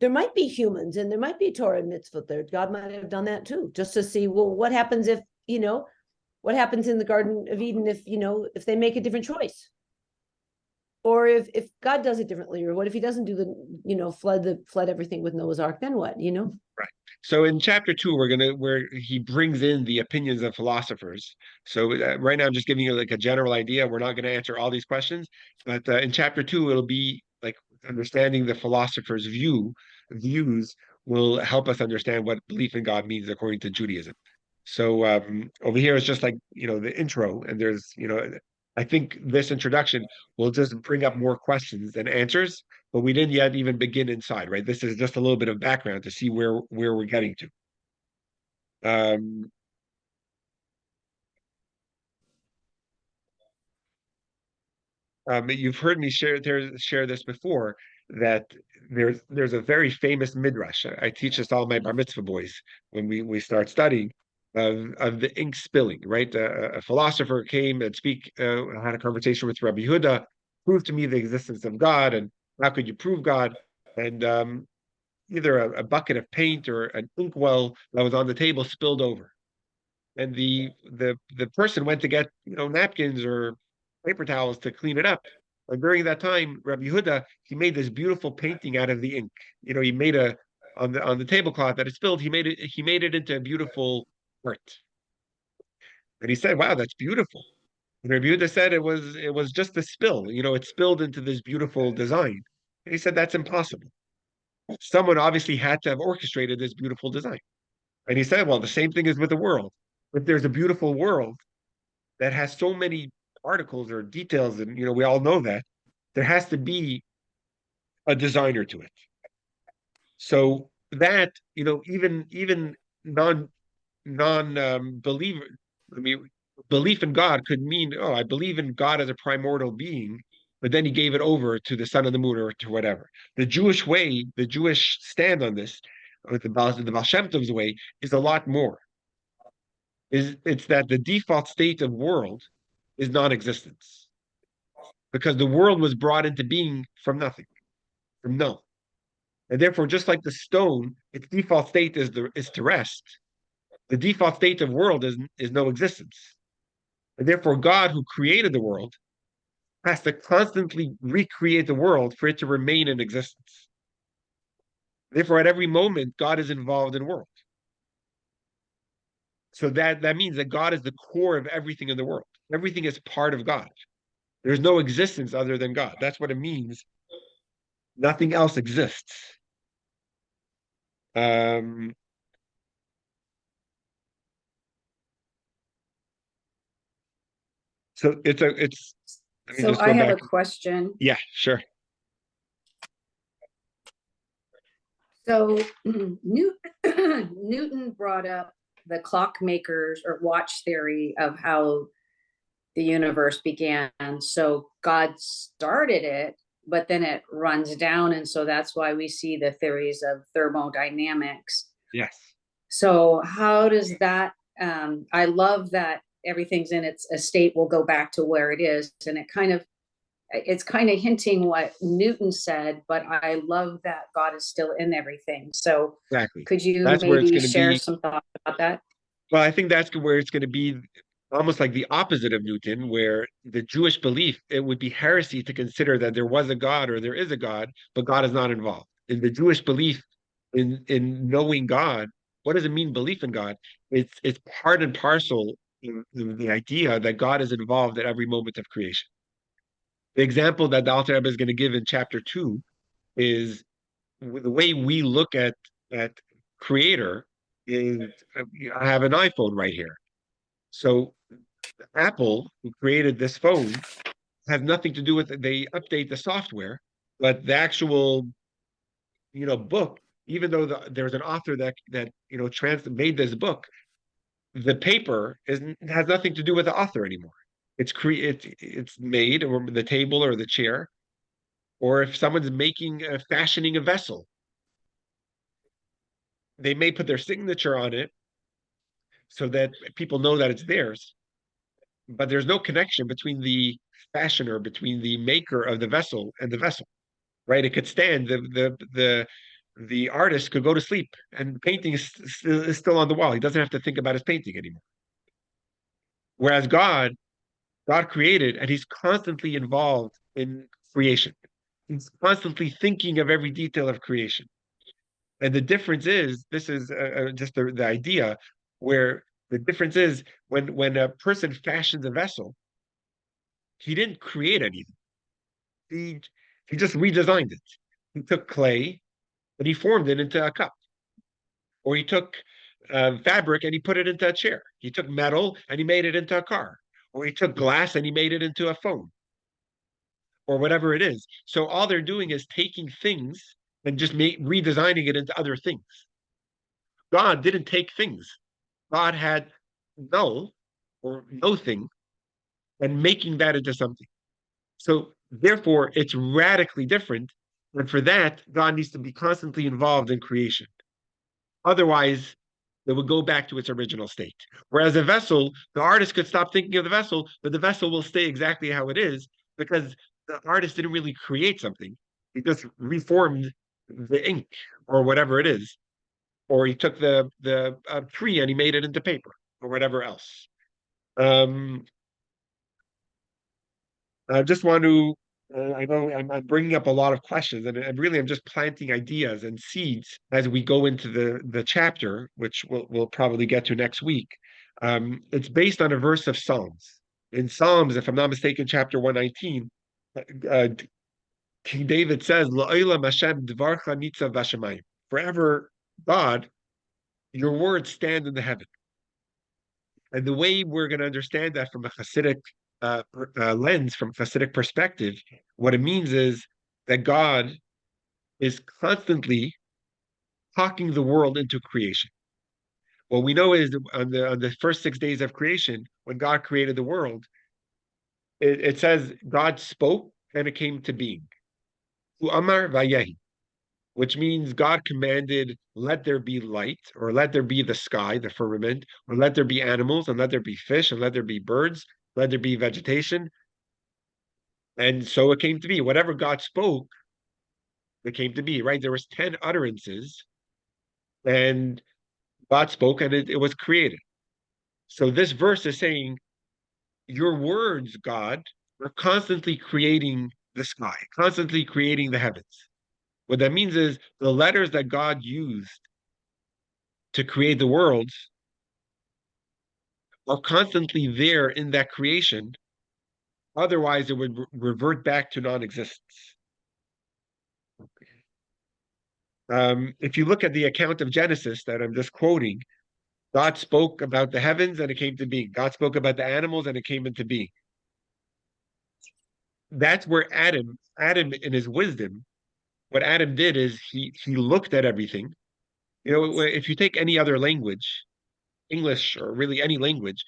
there might be humans and there might be Torah and mitzvot there. God might have done that too, just to see, well, what happens if, what happens in the Garden of Eden if, if they make a different choice? Or if God does it differently, or what if he doesn't do flood everything with Noah's Ark, then what, Right. So in chapter 2, where he brings in the opinions of philosophers. So right now I'm just giving you like a general idea. We're not going to answer all these questions, but in chapter 2, it'll be like understanding the philosophers' views will help us understand what belief in God means according to Judaism. So over here is just like, the intro, and there's, I think this introduction will just bring up more questions and answers, but we didn't yet even begin inside, right? This is just a little bit of background to see where we're getting to. Um, you've heard me share this before, that there's a very famous midrash. I teach this to all my bar mitzvah boys when we start studying of the ink spilling. Right, a philosopher came and had a conversation with Rabbi Yehuda, prove to me the existence of God, and how could you prove God? And either a bucket of paint or an inkwell that was on the table spilled over, and the person went to get napkins or paper towels to clean it up. And during that time, Rabbi Yehuda, he made this beautiful painting out of the ink. He made a on the tablecloth that it spilled. He made it into a beautiful art. And he said, "Wow, that's beautiful." And Rabbi Yehuda said it was just a spill. It spilled into this beautiful design. And he said that's impossible. Someone obviously had to have orchestrated this beautiful design. And he said, well, the same thing is with the world. If there's a beautiful world that has so many articles or details, and we all know that, there has to be a designer to it. So that, even non believer, I mean, belief in God could mean, oh, I believe in God as a primordial being, but then he gave it over to the sun and the moon or to whatever. The Jewish way, the Jewish stand on this, or the Baal Shem Tov's way, is a lot more. It's that the default state of world is non-existence, because the world was brought into being from nothing, from null. And therefore, just like the stone, its default state is to rest. The default state of world is no existence. And therefore, God, who created the world, has to constantly recreate the world for it to remain in existence. Therefore, at every moment, God is involved in world. So that means that God is the core of everything in the world. Everything is part of God. There's no existence other than God. That's what it means. Nothing else exists. Um, so it's. Let me So just I go have back. a question. Yeah, sure. So Newton brought up the clockmakers or watch theory of how the universe began. So God started it, but then it runs down. And so that's why we see the theories of thermodynamics. Yes. So how does that, I love that everything's in its a state will go back to where it is. And it's kind of hinting what Newton said, but I love that God is still in everything. So Exactly. could you That's where it's maybe going to share be. some thoughts about that? Well, I think that's where it's going to be almost like the opposite of Newton, where the Jewish belief, it would be heresy to consider that there was a God or there is a God, but God is not involved. In the Jewish belief in knowing God, what does it mean belief in God? It's part and parcel of the idea that God is involved at every moment of creation. The example that the Alter Rebbe is going to give in chapter 2 is the way we look at creator is I have an iPhone right here. So Apple, who created this phone, has nothing to do with it. They update the software, but the actual, book, even though there's an author that made this book, the paper has nothing to do with the author anymore. It's made, or the table or the chair, or if someone's fashioning a vessel, they may put their signature on it so that people know that it's theirs, but there's no connection between the fashioner, between the maker of the vessel and the vessel, right? It could stand. The artist could go to sleep, and the painting is still on the wall. He doesn't have to think about his painting anymore. Whereas God created, and He's constantly involved in creation. He's constantly thinking of every detail of creation. And the difference is, this is just the idea, where the difference is when a person fashions a vessel, he didn't create anything. He he just redesigned it. He took clay and he formed it into a cup, or he took fabric and he put it into a chair. He took metal and he made it into a car, or he took glass and he made it into a phone, or whatever it is. So all they're doing is taking things and just redesigning it into other things. God didn't take things. God had null or no thing and making that into something. So therefore, it's radically different. And for that, God needs to be constantly involved in creation. Otherwise, it would go back to its original state. Whereas a vessel, the artist could stop thinking of the vessel, but the vessel will stay exactly how it is because the artist didn't really create something. He just reformed the ink or whatever it is, or he took the tree and he made it into paper or whatever else. Um, I just want to. I know I'm bringing up a lot of questions, and really I'm just planting ideas and seeds as we go into the chapter, which we'll probably get to next week. It's based on a verse of Psalms. In Psalms, if I'm not mistaken, chapter 119, uh, King David says, "La'olam Hashem dvarcha nitzav v'shamayim." Forever, God, your words stand in the heaven. And the way we're going to understand that from a Hasidic lens, from a Hasidic perspective, what it means is that God is constantly talking the world into creation. What we know is on the first 6 days of creation, when God created the world, it says God spoke and it came to being. Amar vayehi, which means God commanded, let there be light, or let there be the sky, the firmament, or let there be animals, and let there be fish, and let there be birds, let there be vegetation. And so it came to be. Whatever God spoke, that came to be, right? There was 10 utterances, and God spoke, and it was created. So this verse is saying, your words, God, are constantly creating the sky, constantly creating the heavens. What that means is the letters that God used to create the worlds are constantly there in that creation. Otherwise, it would revert back to non-existence. If you look at the account of Genesis that I'm just quoting, God spoke about the heavens and it came to being. God spoke about the animals and it came into being. That's where Adam in his wisdom, what Adam did is he looked at everything. You know, if you take any other language, English or really any language,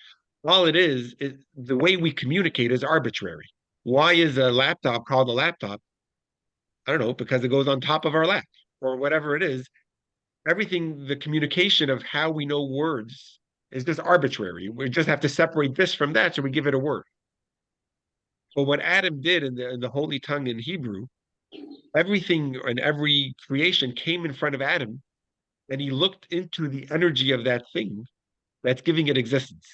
all it is the way we communicate is arbitrary. Why is a laptop called a laptop? I don't know, because it goes on top of our lap or whatever it is. Everything, the communication of how we know words is just arbitrary. We just have to separate this from that, so we give it a word. But what Adam did in the Holy Tongue in Hebrew, everything and every creation came in front of Adam, and he looked into the energy of that thing that's giving it existence,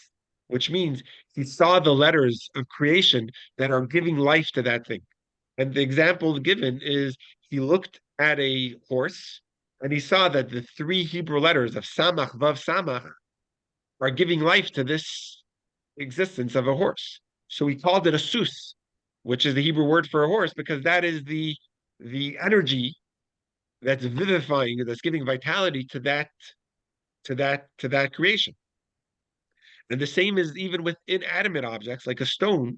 which means he saw the letters of creation that are giving life to that thing. And the example given is he looked at a horse and he saw that the three Hebrew letters of Samach, Vav, Samach are giving life to this existence of a horse. So he called it a sus, which is the Hebrew word for a horse, because that is the energy that's vivifying, that's giving vitality to that creation. And the same is even with inanimate objects like a stone.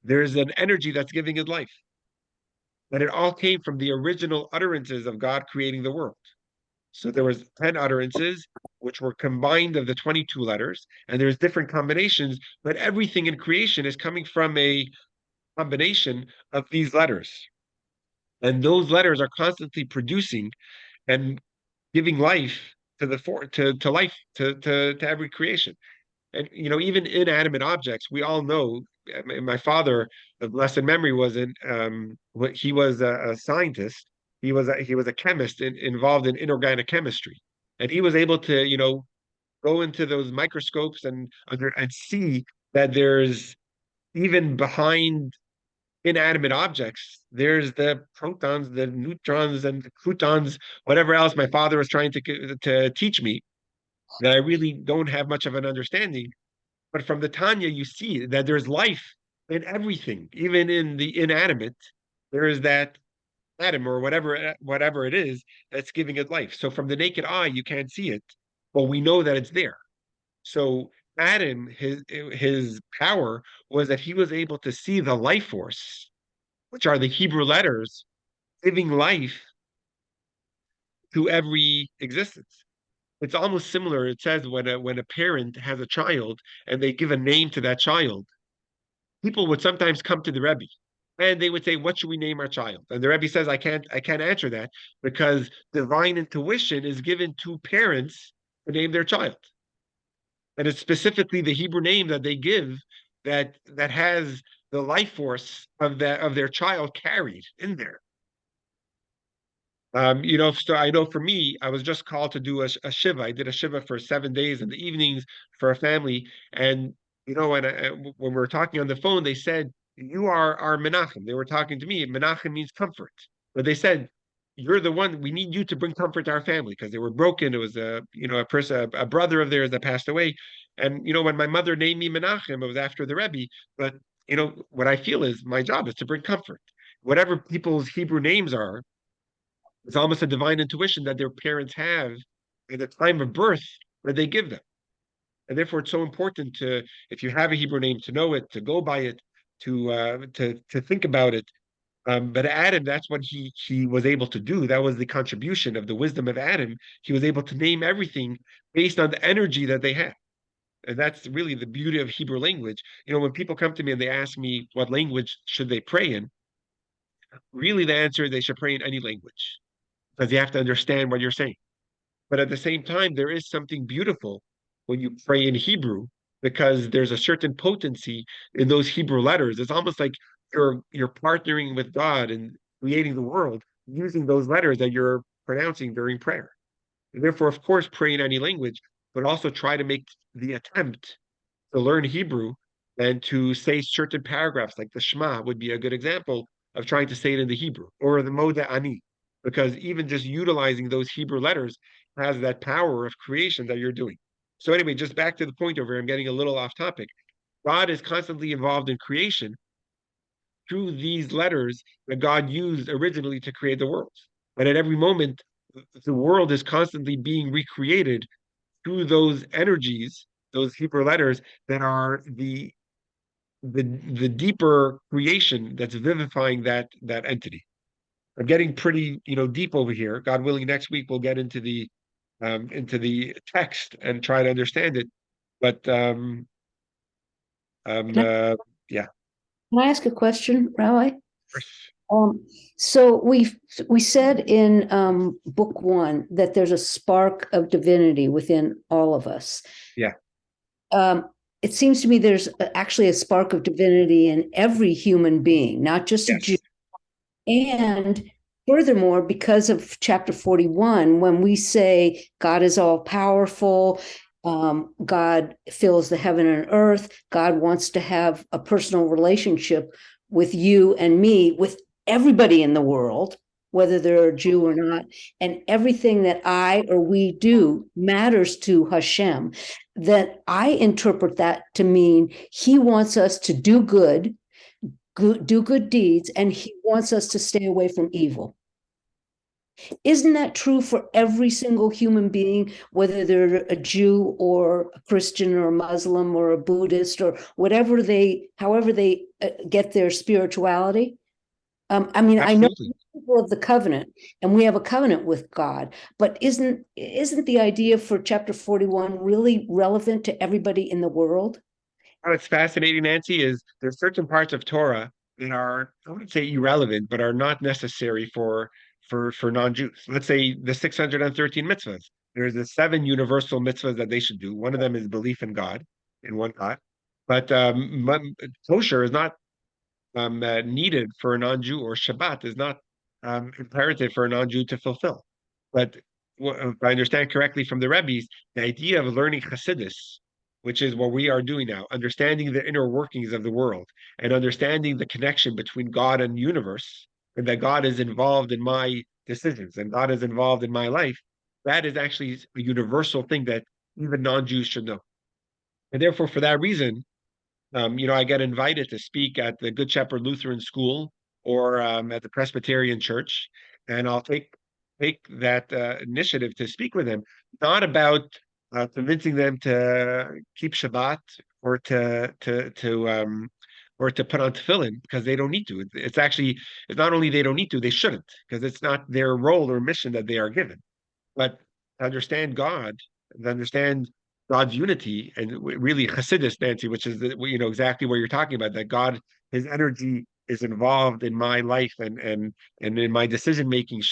There's an energy that's giving it life. And it all came from the original utterances of God creating the world. So there was 10 utterances, which were combined of the 22 letters, and there's different combinations, but everything in creation is coming from a combination of these letters. And those letters are constantly producing and giving life to life to every creation. And even inanimate objects, we all know. My father, of blessed memory, he was a scientist. He was a chemist involved in inorganic chemistry, and he was able to go into those microscopes and see that there's even behind inanimate objects, there's the protons, the neutrons, and the protons, whatever else my father was trying to teach me that I really don't have much of an understanding. But from the Tanya, you see that there's life in everything, even in the inanimate. There is that atom or whatever it is that's giving it life. So from the naked eye, you can't see it, but we know that it's there. So Adam, his power was that he was able to see the life force, which are the Hebrew letters, giving life to every existence. It's almost similar. It says when a parent has a child and they give a name to that child, people would sometimes come to the Rebbe and they would say, "What should we name our child?" And the Rebbe says, "I can't answer that because divine intuition is given to parents to name their child, and it's specifically the Hebrew name that they give that has the life force of their child carried in there." So I know for me, I was just called to do a shiva. I did a shiva for 7 days in the evenings for a family. And, when we were talking on the phone, they said, "You are our Menachem." They were talking to me. Menachem means comfort. But they said, "You're the one, we need you to bring comfort to our family," because they were broken. It was a person, a brother of theirs that passed away. And, when my mother named me Menachem, it was after the Rebbe. But, what I feel is my job is to bring comfort. Whatever people's Hebrew names are, it's almost a divine intuition that their parents have at the time of birth that they give them. And therefore, it's so important to, if you have a Hebrew name, to know it, to go by it, to think about it. But Adam, that's what he was able to do. That was the contribution of the wisdom of Adam. He was able to name everything based on the energy that they had. And that's really the beauty of Hebrew language. When people come to me and they ask me what language should they pray in, really the answer is they should pray in any language because you have to understand what you're saying. But at the same time, there is something beautiful when you pray in Hebrew because there's a certain potency in those Hebrew letters. It's almost like you're partnering with God creating the world using those letters that you're pronouncing during prayer. And therefore, of course, pray in any language, but also try to make the attempt to learn Hebrew and to say certain paragraphs, like the Shema would be a good example of trying to say it in the Hebrew, or the Moda Ani, because even just utilizing those Hebrew letters has that power of creation that you're doing. So anyway, just back to the point over here, I'm getting a little off topic. God is constantly involved in creation through these letters that God used originally to create the world. And at every moment, the world is constantly being recreated through those energies, those Hebrew letters that are the deeper creation that's vivifying that entity. I'm getting pretty, deep over here. God willing, next week we'll get into the text and try to understand it. But Can yeah. can I ask a question, Rabbi? Um, so we said in book one that there's a spark of divinity within all of us. Yeah. It seems to me there's actually a spark of divinity in every human being, not just a Yes. Jew. And furthermore, because of chapter 41, when we say God is all powerful, God fills the heaven and earth, God wants to have a personal relationship with you and me, with everybody in the world, whether they're a Jew or not, and everything that I or we do matters to Hashem, that I interpret that to mean he wants us to do good, do good deeds, and he wants us to stay away from evil. Isn't that true for every single human being, whether they're a Jew or a Christian or a Muslim or a Buddhist or however they get their spirituality? I mean, I know Absolutely. people of the covenant, and we have a covenant with God, but isn't the idea for chapter 41 really relevant to everybody in the world? What's fascinating, Nancy, is there's certain parts of Torah that are, I wouldn't say irrelevant, but are not necessary for non-Jews. Let's say the 613 mitzvahs. There's the 7 universal mitzvahs that they should do. One of them is belief in God, in one God. But kosher is not needed for a non-Jew, or Shabbat is not imperative for a non-Jew to fulfill. But if I understand correctly from the Rebbe's, the idea of learning Hasidus, which is what we are doing now, understanding the inner workings of the world and understanding the connection between God and universe, and that God is involved in my decisions and God is involved in my life, that is actually a universal thing that even non-Jews should know. And therefore, for that reason, I get invited to speak at the Good Shepherd Lutheran School or at the Presbyterian Church, and I'll take that initiative to speak with them, not about convincing them to keep Shabbat or to put on tefillin, because they don't need to. It's not only they don't need to, they shouldn't, because it's not their role or mission that they are given. But to understand God, to understand God's unity, and really Hasidus, Nancy, which is exactly what you're talking about, that God, His energy is involved in my life and in my decision making.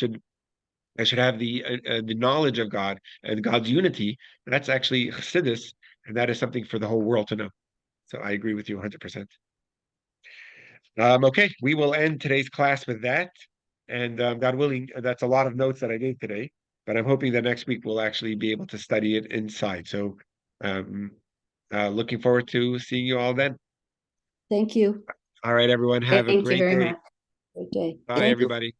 I should have the knowledge of God and God's unity. That's actually Hasidus, and that is something for the whole world to know. So I agree with you 100%. Okay, we will end today's class with that. And God willing, that's a lot of notes that I gave today, but I'm hoping that next week we'll actually be able to study it inside. So um, looking forward to seeing you all then. Thank you. All right, everyone, have a Thank you great very day. much. Great day. Bye, Thank you. everybody.